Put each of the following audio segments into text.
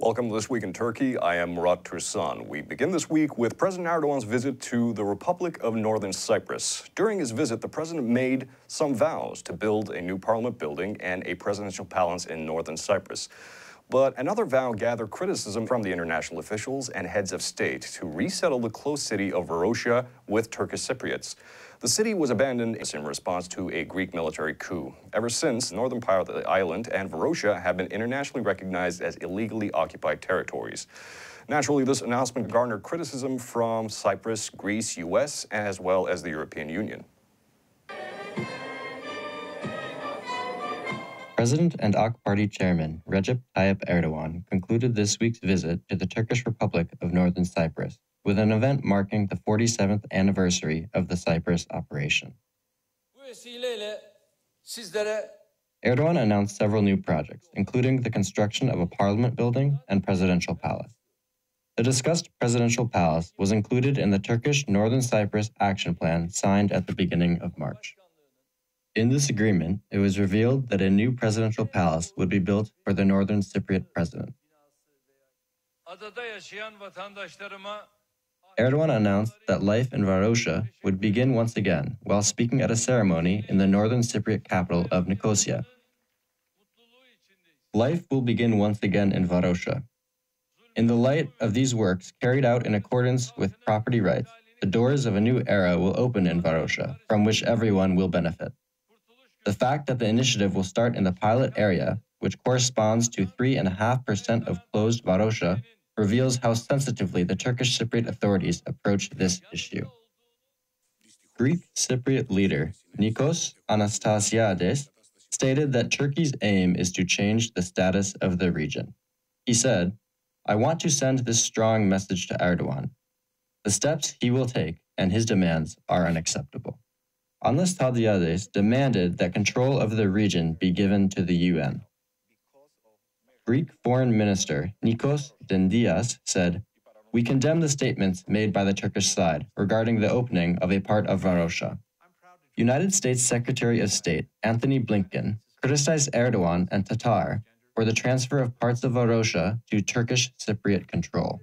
Welcome to This Week in Turkey. I am Murat Tursan. We begin this week with President Erdogan's visit to the Republic of Northern Cyprus. During his visit, the president made some vows to build a new parliament building and a presidential palace in Northern Cyprus. But another vow gathered criticism from the international officials and heads of state to resettle the closed city of Varosha with Turkish Cypriots. The city was abandoned in response to a Greek military coup. Ever since, the northern part of the island and Varosha have been internationally recognized as illegally occupied territories. Naturally, this announcement garnered criticism from Cyprus, Greece, US, as well as the European Union. President and AK Party chairman Recep Tayyip Erdoğan concluded this week's visit to the Turkish Republic of Northern Cyprus with an event marking the 47th anniversary of the Cyprus operation. Erdogan announced several new projects, including the construction of a parliament building and presidential palace. The discussed presidential palace was included in the Turkish Northern Cyprus Action Plan signed at the beginning of March. In this agreement, it was revealed that a new presidential palace would be built for the Northern Cypriot president. Erdogan announced that life in Varosha would begin once again while speaking at a ceremony in the Northern Cypriot capital of Nicosia. Life will begin once again in Varosha. In the light of these works carried out in accordance with property rights, the doors of a new era will open in Varosha, from which everyone will benefit. The fact that the initiative will start in the pilot area, which corresponds to 3.5% of closed Varosha, reveals how sensitively the Turkish Cypriot authorities approach this issue. Greek Cypriot leader Nikos Anastasiades stated that Turkey's aim is to change the status of the region. He said, "I want to send this strong message to Erdogan. The steps he will take and his demands are unacceptable." Anastasiades demanded that control of the region be given to the UN. Greek Foreign Minister Nikos Dendias said, "We condemn the statements made by the Turkish side regarding the opening of a part of Varosha." United States Secretary of State Antony Blinken criticized Erdogan and Tatar for the transfer of parts of Varosha to Turkish Cypriot control.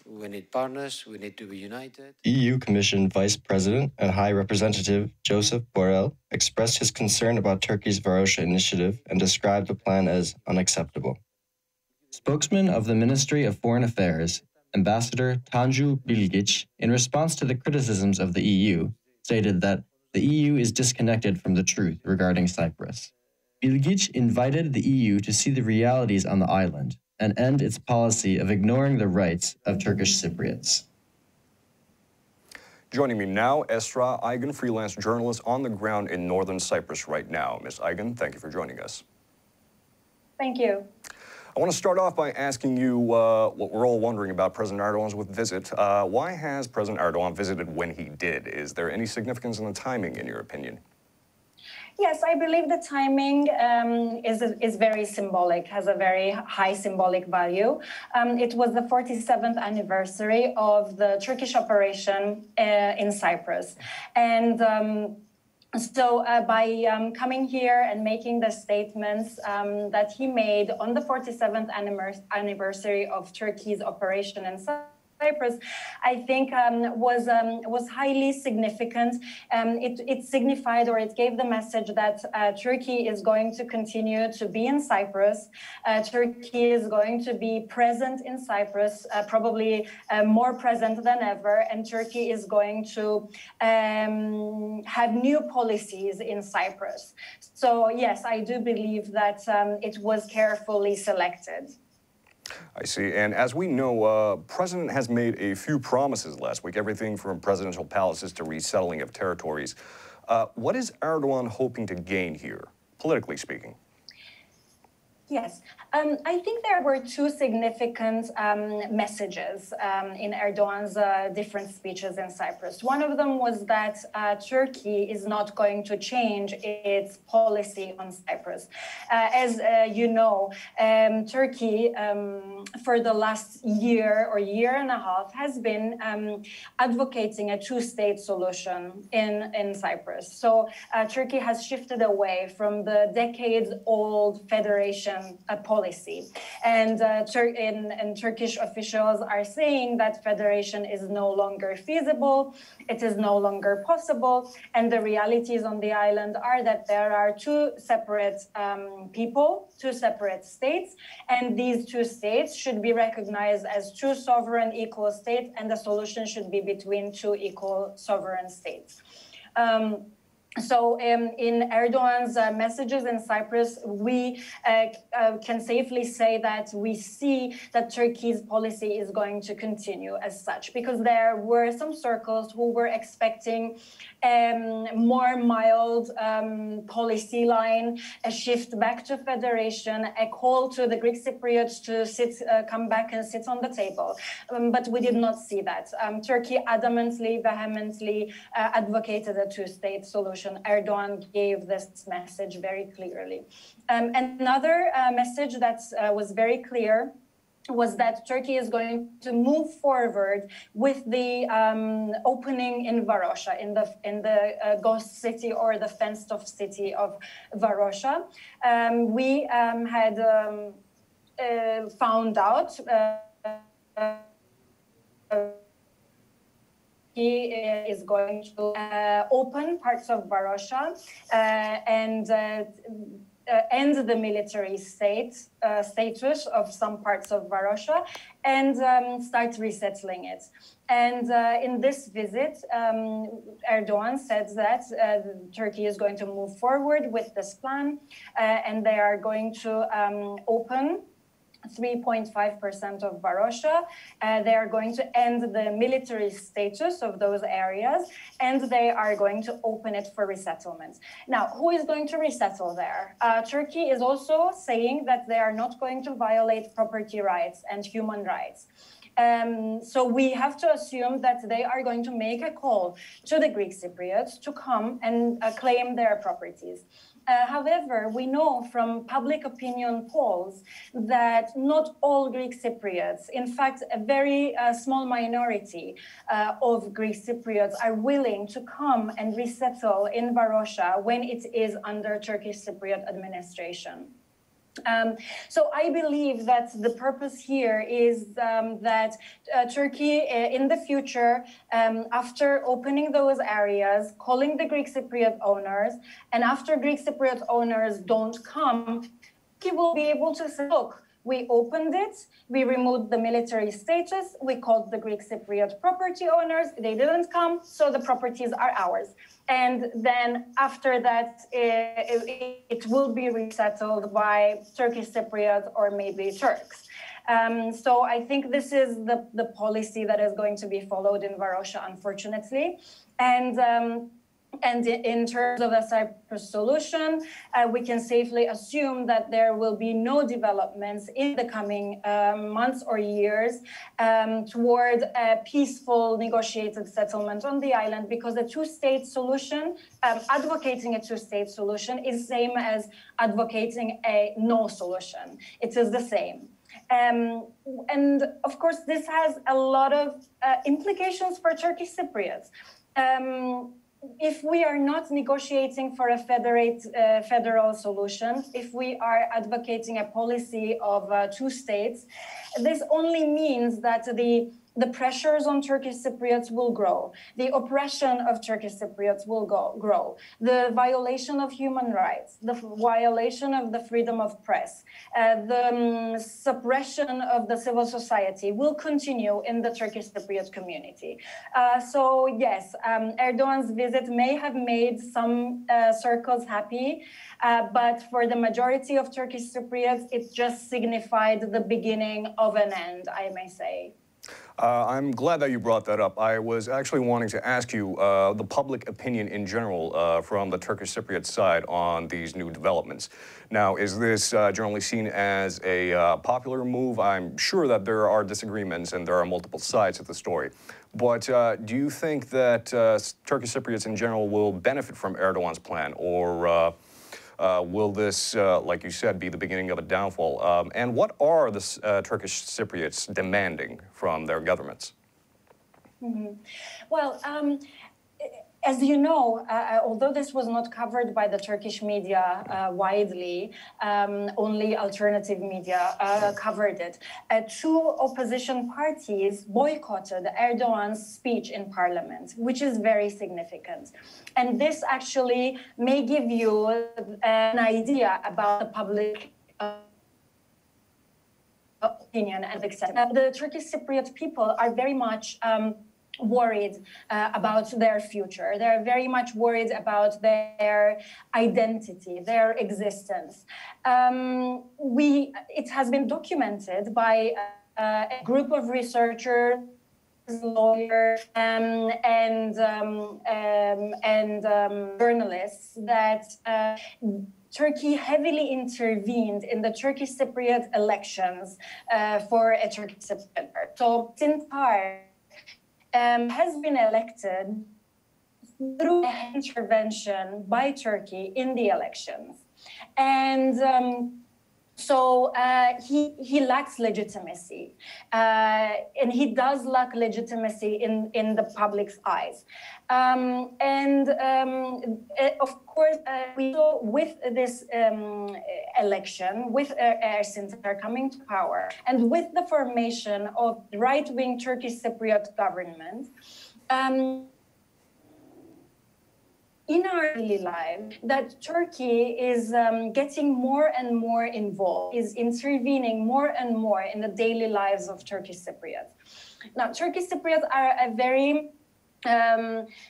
We need partners, we need to be united. EU Commission Vice President and High Representative Joseph Borrell expressed his concern about Turkey's Varosha initiative and described the plan as unacceptable. Spokesman of the Ministry of Foreign Affairs, Ambassador Tanju Bilgic, in response to the criticisms of the EU, stated that the EU is disconnected from the truth regarding Cyprus. Bilgic invited the EU to see the realities on the island and end its policy of ignoring the rights of Turkish Cypriots. Joining me now, Esra Aygın, freelance journalist on the ground in Northern Cyprus right now. Ms. Aygın, thank you for joining us. Thank you. I want to start off by asking you what we're all wondering about President Erdogan's visit. Why has President Erdogan visited when he did? Is there any significance in the timing, in your opinion? Yes, I believe the timing is very symbolic, has a very high symbolic value. It was the 47th anniversary of the Turkish operation in Cyprus. And so by coming here and making the statements that he made on the 47th anniversary of Turkey's operation in Cyprus, I think was highly significant. It signified, or it gave the message that Turkey is going to continue to be in Cyprus. Turkey is going to be present in Cyprus, probably more present than ever, and Turkey is going to have new policies in Cyprus. So yes, I do believe that it was carefully selected. I see. And as we know, President has made a few promises last week, everything from presidential palaces to resettling of territories. What is Erdogan hoping to gain here, politically speaking? Yes, I think there were two significant messages in Erdogan's different speeches in Cyprus. One of them was that Turkey is not going to change its policy on Cyprus. As you know, Turkey, for the last year or year and a half, has been advocating a two-state solution in Cyprus. So Turkey has shifted away from the decades-old federation federation policy. And Turkish officials are saying that federation is no longer feasible, it is no longer possible, and the realities on the island are that there are two separate people, two separate states, and these two states should be recognized as two sovereign equal states, and the solution should be between two equal sovereign states. So in Erdogan's messages in Cyprus, we can safely say that we see that Turkey's policy is going to continue as such, because there were some circles who were expecting more mild policy line, a shift back to federation, a call to the Greek Cypriots to come back and sit on the table. But we did not see that. Turkey adamantly, vehemently advocated a two-state solution. Erdogan gave this message very clearly. Another message that was very clear was that Turkey is going to move forward with the opening in Varosha, in the ghost city or the fenced-off city of Varosha. We had found out he is going to open parts of Varosha and end the military status of some parts of Varosha and start resettling it. And in this visit, Erdogan said that Turkey is going to move forward with this plan and they are going to open 3.5% of Varosha. They are going to end the military status of those areas, and they are going to open it for resettlement. Now, who is going to resettle there? Turkey is also saying that they are not going to violate property rights and human rights. So we have to assume that they are going to make a call to the Greek Cypriots to come and claim their properties. However, we know from public opinion polls that not all Greek Cypriots, in fact, a very small minority of Greek Cypriots are willing to come and resettle in Varosha when it is under Turkish Cypriot administration. So I believe that the purpose here is that Turkey in the future, after opening those areas, calling the Greek Cypriot owners, and after Greek Cypriot owners don't come, Turkey will be able to say, look, we opened it, we removed the military status, we called the Greek Cypriot property owners, they didn't come, so the properties are ours. And then after that, it will be resettled by Turkish Cypriot or maybe Turks. So I think this is the policy that is going to be followed in Varosha, unfortunately. And in terms of the Cyprus solution, we can safely assume that there will be no developments in the coming months or years toward a peaceful negotiated settlement on the island, because the two-state solution, advocating a two-state solution is same as advocating a no solution. It is the same. And of course, this has a lot of implications for Turkish Cypriots. If we are not negotiating for a federal solution, if we are advocating a policy of two states, this only means that the pressures on Turkish Cypriots will grow. The oppression of Turkish Cypriots will grow. The violation of human rights, the violation of the freedom of press, the suppression of the civil society will continue in the Turkish Cypriot community. So yes, Erdogan's visit may have made some circles happy, but for the majority of Turkish Cypriots, it just signified the beginning of an end, I may say. I'm glad that you brought that up. I was actually wanting to ask you the public opinion in general from the Turkish Cypriot side on these new developments. Now, is this generally seen as a popular move? I'm sure that there are disagreements and there are multiple sides of the story. But do you think that Turkish Cypriots in general will benefit from Erdogan's plan, or will this, like you said, be the beginning of a downfall? And what are the Turkish Cypriots demanding from their governments? Mm-hmm. Well, As you know, although this was not covered by the Turkish media widely, only alternative media covered it. Two opposition parties boycotted Erdogan's speech in parliament, which is very significant. And this actually may give you an idea about the public opinion and acceptance. The Turkish Cypriot people are very much worried about their future. They're very much worried about their identity, their existence. It has been documented by a group of researchers, lawyers, and journalists that Turkey heavily intervened in the Turkish Cypriot elections for a Turkish Cypriot. So Sintar has been elected through an intervention by Turkey in the elections. And so he lacks legitimacy, and he does lack legitimacy in the public's eyes. Of course, we saw with this election, with Ersintar coming to power, and with the formation of right-wing Turkish Cypriot government, in our daily life, that Turkey is getting more and more involved, is intervening more and more in the daily lives of Turkish Cypriots. Now, Turkish Cypriots are a very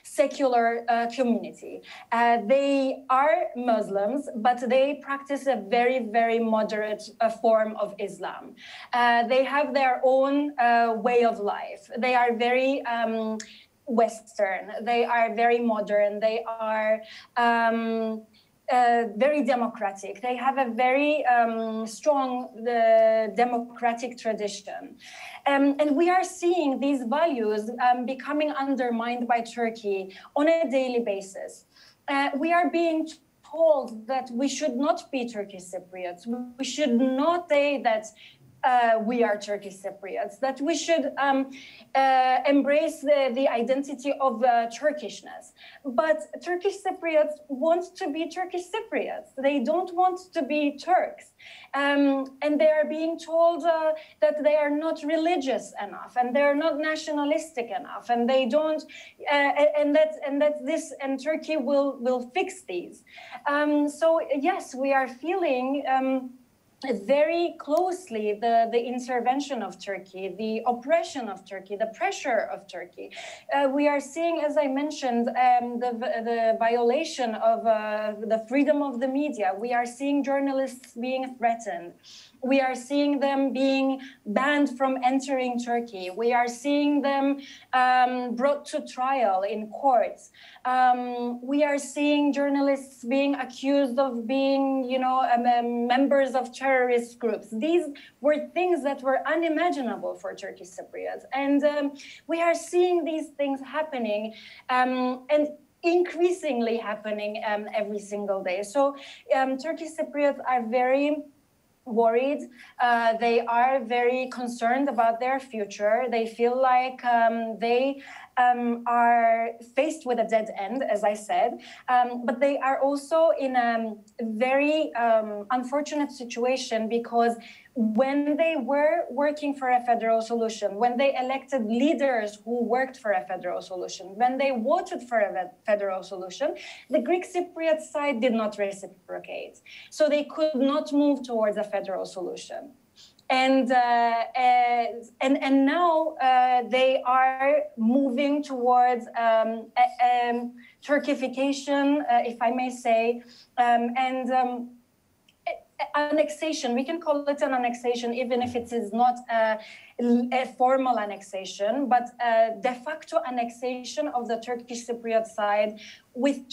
secular community. They are Muslims, but they practice a very, very moderate form of Islam. They have their own way of life. They are very Western, they are very modern, they are very democratic. They have a very strong democratic tradition. And we are seeing these values becoming undermined by Turkey on a daily basis. We are being told that we should not be Turkish Cypriots. We should not say that we are Turkish Cypriots, that we should embrace the identity of Turkishness. But Turkish Cypriots want to be Turkish Cypriots. They don't want to be Turks. And they are being told that they are not religious enough, and they're not nationalistic enough, and they don't, and that Turkey will fix these. So yes, we are feeling very closely the intervention of Turkey, the oppression of Turkey, the pressure of Turkey. We are seeing, as I mentioned, the violation of the freedom of the media. We are seeing journalists being threatened. We are seeing them being banned from entering Turkey. We are seeing them brought to trial in courts. We are seeing journalists being accused of being, members of terrorist groups. These were things that were unimaginable for Turkish Cypriots. And we are seeing these things happening and increasingly happening every single day. So Turkish Cypriots are very worried. They are very concerned about their future. They feel like they are faced with a dead end, as I said, but they are also in a very unfortunate situation, because when they were working for a federal solution, when they elected leaders who worked for a federal solution, when they voted for a federal solution, the Greek Cypriot side did not reciprocate. So they could not move towards a federal solution. And now they are moving towards Turkification, if I may say, and annexation. We can call it an annexation, even if it is not a formal annexation, but de facto annexation of the Turkish Cypriot side with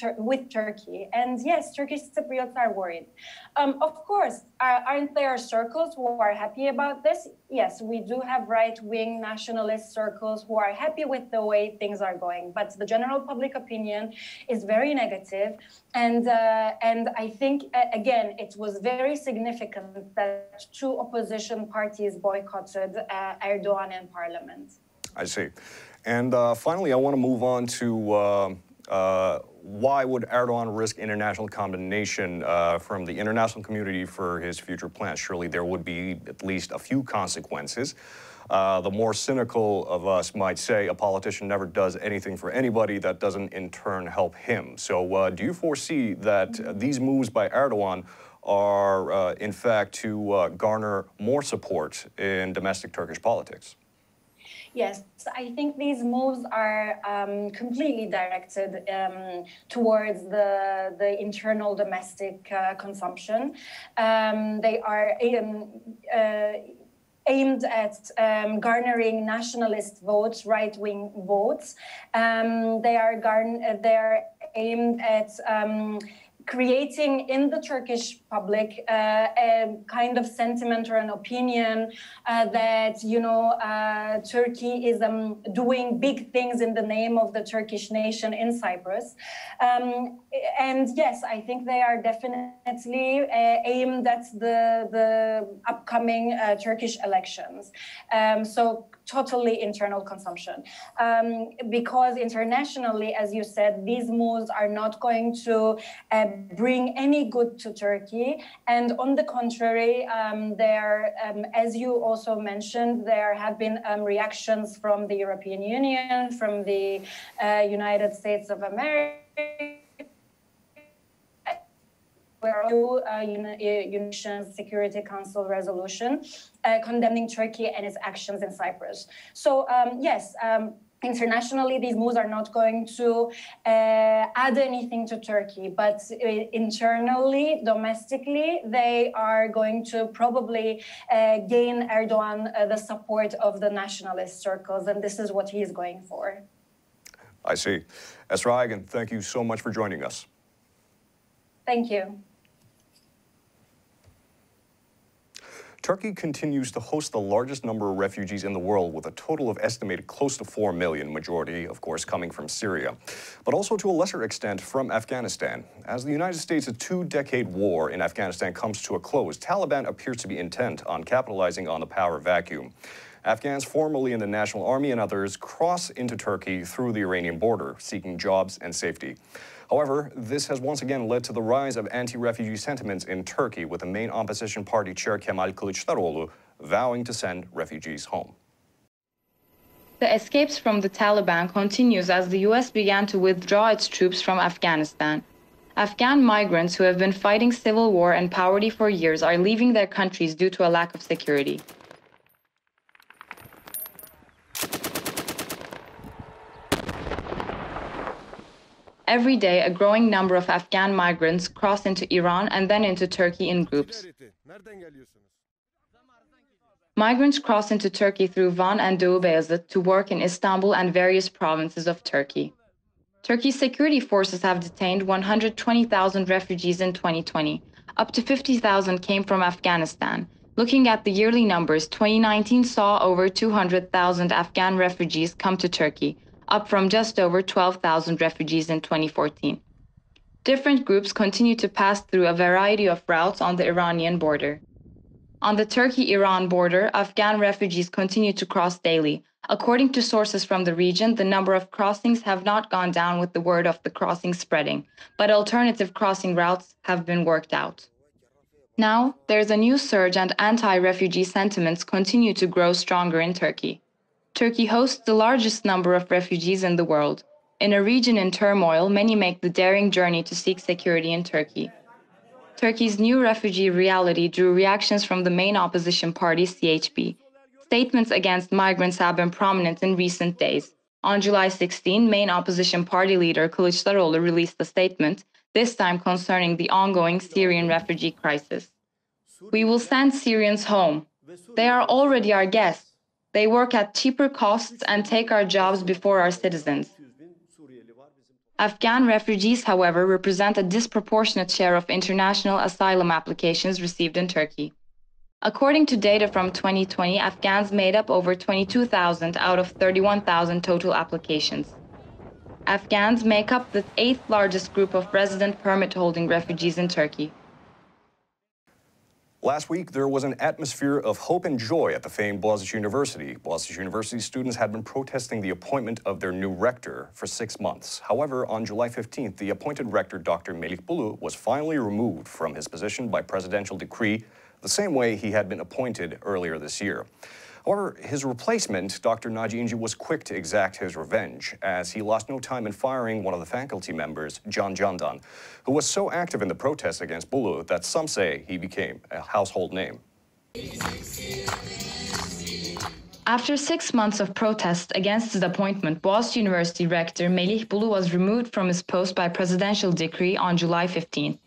Turkey. And yes, Turkish Cypriots are worried. Of course, aren't there circles who are happy about this? Yes, we do have right-wing nationalist circles who are happy with the way things are going, but the general public opinion is very negative. And I think, again, it was very significant that two opposition parties boycotted Erdogan in parliament. I see. And finally, I want to move on to why would Erdogan risk international condemnation from the international community for his future plans? Surely there would be at least a few consequences. The more cynical of us might say a politician never does anything for anybody that doesn't in turn help him. So do you foresee that these moves by Erdogan are in fact to garner more support in domestic Turkish politics? Yes, I think these moves are completely directed towards the internal domestic consumption. They are aimed at garnering nationalist votes, right-wing votes. They are aimed at creating in the Turkish public a kind of sentiment or an opinion that, you know, Turkey is doing big things in the name of the Turkish nation in Cyprus. And yes, I think they are definitely aimed at the upcoming Turkish elections. So totally internal consumption. Because internationally, as you said, these moves are not going to bring any good to Turkey. And on the contrary, as you also mentioned, there have been reactions from the European Union, from the United States of America, United Security Council resolution condemning Turkey and its actions in Cyprus. So yes, internationally, these moves are not going to add anything to Turkey, but internally, domestically, they are going to probably gain Erdogan the support of the nationalist circles, and this is what he is going for. I see. Esra Aygın, thank you so much for joining us. Thank you. Turkey continues to host the largest number of refugees in the world, with a total of estimated close to 4 million, majority, of course, coming from Syria, but also to a lesser extent from Afghanistan. As the United States' two-decade war in Afghanistan comes to a close, Taliban appears to be intent on capitalizing on the power vacuum. Afghans formerly in the National Army and others cross into Turkey through the Iranian border, seeking jobs and safety. However, this has once again led to the rise of anti-refugee sentiments in Turkey, with the main opposition party chair Kemal Kılıçdaroğlu vowing to send refugees home. The escapes from the Taliban continues as the US began to withdraw its troops from Afghanistan. Afghan migrants who have been fighting civil war and poverty for years are leaving their countries due to a lack of security. Every day, a growing number of Afghan migrants cross into Iran and then into Turkey in groups. Migrants cross into Turkey through Van and Doğu Beyazıt to work in Istanbul and various provinces of Turkey. Turkey's security forces have detained 120,000 refugees in 2020. Up to 50,000 came from Afghanistan. Looking at the yearly numbers, 2019 saw over 200,000 Afghan refugees come to Turkey, up from just over 12,000 refugees in 2014. Different groups continue to pass through a variety of routes on the Iranian border. On the Turkey-Iran border, Afghan refugees continue to cross daily. According to sources from the region, the number of crossings have not gone down with the word of the crossing spreading, but alternative crossing routes have been worked out. Now, there's a new surge and anti-refugee sentiments continue to grow stronger in Turkey. Turkey hosts the largest number of refugees in the world. In a region in turmoil, many make the daring journey to seek security in Turkey. Turkey's new refugee reality drew reactions from the main opposition party, CHP. Statements against migrants have been prominent in recent days. On July 16, main opposition party leader Kılıçdaroğlu released a statement, this time concerning the ongoing Syrian refugee crisis. "We will send Syrians home. They are already our guests. They work at cheaper costs and take our jobs before our citizens." Afghan refugees, however, represent a disproportionate share of international asylum applications received in Turkey. According to data from 2020, Afghans made up over 22,000 out of 31,000 total applications. Afghans make up the 8th largest group of resident permit-holding refugees in Turkey. Last week, there was an atmosphere of hope and joy at the famed Boğaziçi University. Boğaziçi University students had been protesting the appointment of their new rector for 6 months. However, on July 15th, the appointed rector, Dr. Melih Bulu, was finally removed from his position by presidential decree, the same way he had been appointed earlier this year. However, his replacement, Dr. Naji İnci, was quick to exact his revenge, as he lost no time in firing one of the faculty members, Candan, who was so active in the protests against Bulu that some say he became a household name. After 6 months of protests against his appointment, Boğaziçi University rector Melih Bulu was removed from his post by presidential decree on July 15th.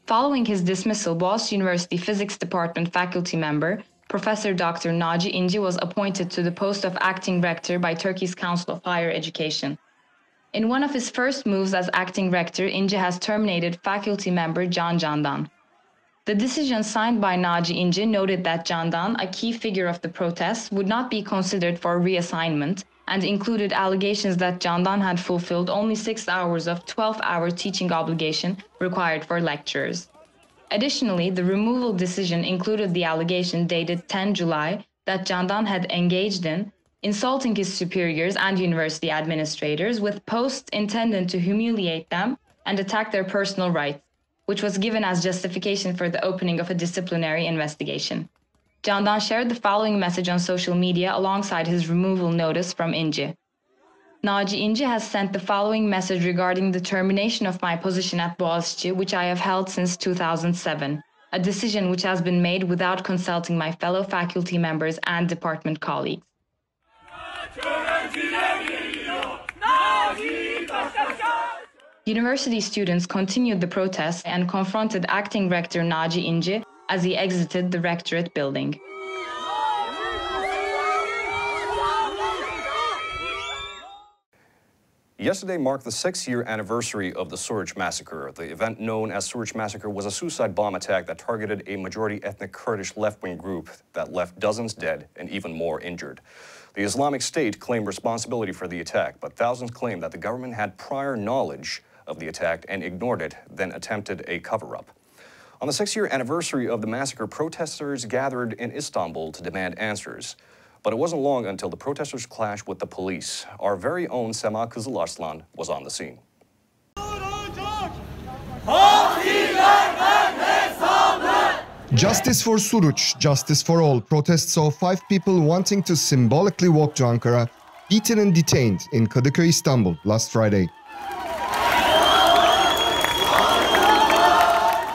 Following his dismissal, Boğaziçi University Physics Department faculty member, Professor Dr. Naci İnci was appointed to the post of acting rector by Turkey's Council of Higher Education. In one of his first moves as acting rector, İnci has terminated faculty member Candan. The decision signed by Naci İnci noted that Candan, a key figure of the protests, would not be considered for reassignment and included allegations that Candan had fulfilled only 6 hours of 12-hour teaching obligation required for lecturers. Additionally, the removal decision included the allegation dated 10 July that Candan had engaged in insulting his superiors and university administrators with posts intended to humiliate them and attack their personal rights, which was given as justification for the opening of a disciplinary investigation. Candan shared the following message on social media alongside his removal notice from Inji. Naji İnci has sent the following message regarding the termination of my position at Boğaziçi, which I have held since 2007, a decision which has been made without consulting my fellow faculty members and department colleagues. University students continued the protests and confronted acting rector Naci İnci as he exited the rectorate building. Yesterday marked the 6th-year anniversary of the Sewage Massacre. The event known as Sewage Massacre was a suicide bomb attack that targeted a majority ethnic Kurdish left-wing group that left dozens dead and even more injured. The Islamic State claimed responsibility for the attack, but thousands claimed that the government had prior knowledge of the attack and ignored it, then attempted a cover-up. On the 6th-year anniversary of the massacre, protesters gathered in Istanbul to demand answers. But it wasn't long until the protesters clashed with the police. Our very own Sema Kızılarslan was on the scene. Justice for Suruç, justice for all. Protests saw 5 people wanting to symbolically walk to Ankara, beaten and detained in Kadıköy, Istanbul, last Friday.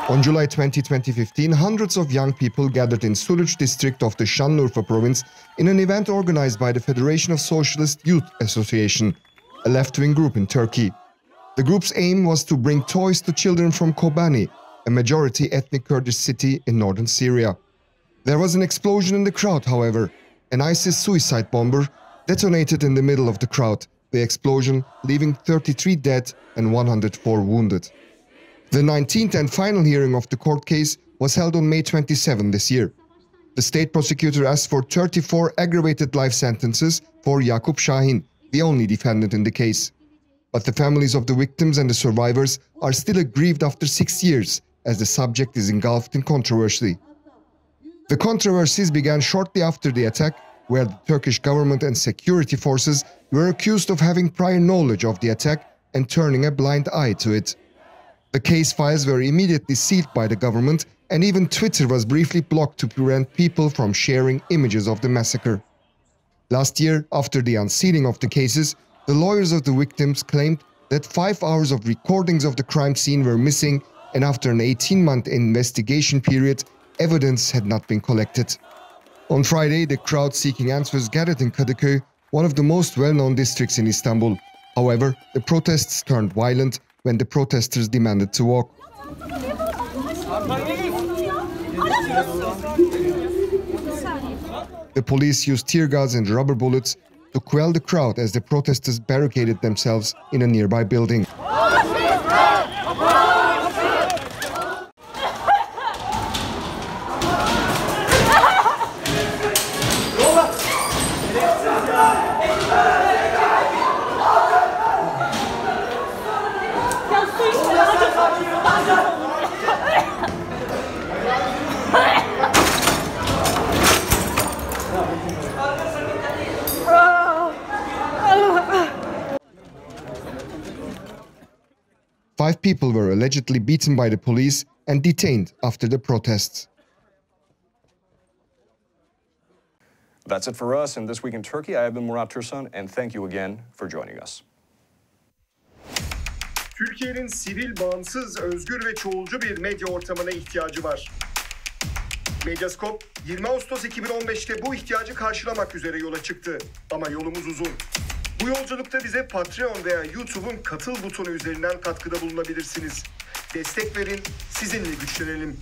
On July 20, 2015, hundreds of young people gathered in Suruç district of the Şanlıurfa province in an event organized by the Federation of Socialist Youth Association, a left-wing group in Turkey. The group's aim was to bring toys to children from Kobani, a majority ethnic Kurdish city in northern Syria. There was an explosion in the crowd, however. An ISIS suicide bomber detonated in the middle of the crowd, the explosion leaving 33 dead and 104 wounded. The 19th and final hearing of the court case was held on May 27 this year. The state prosecutor asked for 34 aggravated life sentences for Yakup Şahin, the only defendant in the case. But the families of the victims and the survivors are still aggrieved after 6 years, as the subject is engulfed in controversy. The controversies began shortly after the attack, where the Turkish government and security forces were accused of having prior knowledge of the attack and turning a blind eye to it. The case files were immediately sealed by the government, and even Twitter was briefly blocked to prevent people from sharing images of the massacre. Last year, after the unsealing of the cases, the lawyers of the victims claimed that 5 hours of recordings of the crime scene were missing, and after an 18-month investigation period, evidence had not been collected. On Friday, the crowd seeking answers gathered in Kadıköy, one of the most well-known districts in Istanbul. However, the protests turned violent when the protesters demanded to walk. The police used tear gas and rubber bullets to quell the crowd as the protesters barricaded themselves in a nearby building. 5 people were allegedly beaten by the police and detained after the protests. That's it for us in This Week in Turkey. I have been Murat Tursun, and thank you again for joining us. Türkiye'nin sivil, bağımsız, özgür ve çoğulcu bir medya ortamına ihtiyacı var. Medyascope 20 Ağustos 2015'te bu ihtiyacı karşılamak üzere yola çıktı. Ama yolumuz uzun. Bu yolculukta bize Patreon veya YouTube'un katıl butonu üzerinden katkıda bulunabilirsiniz. Destek verin, sizinle güçlenelim.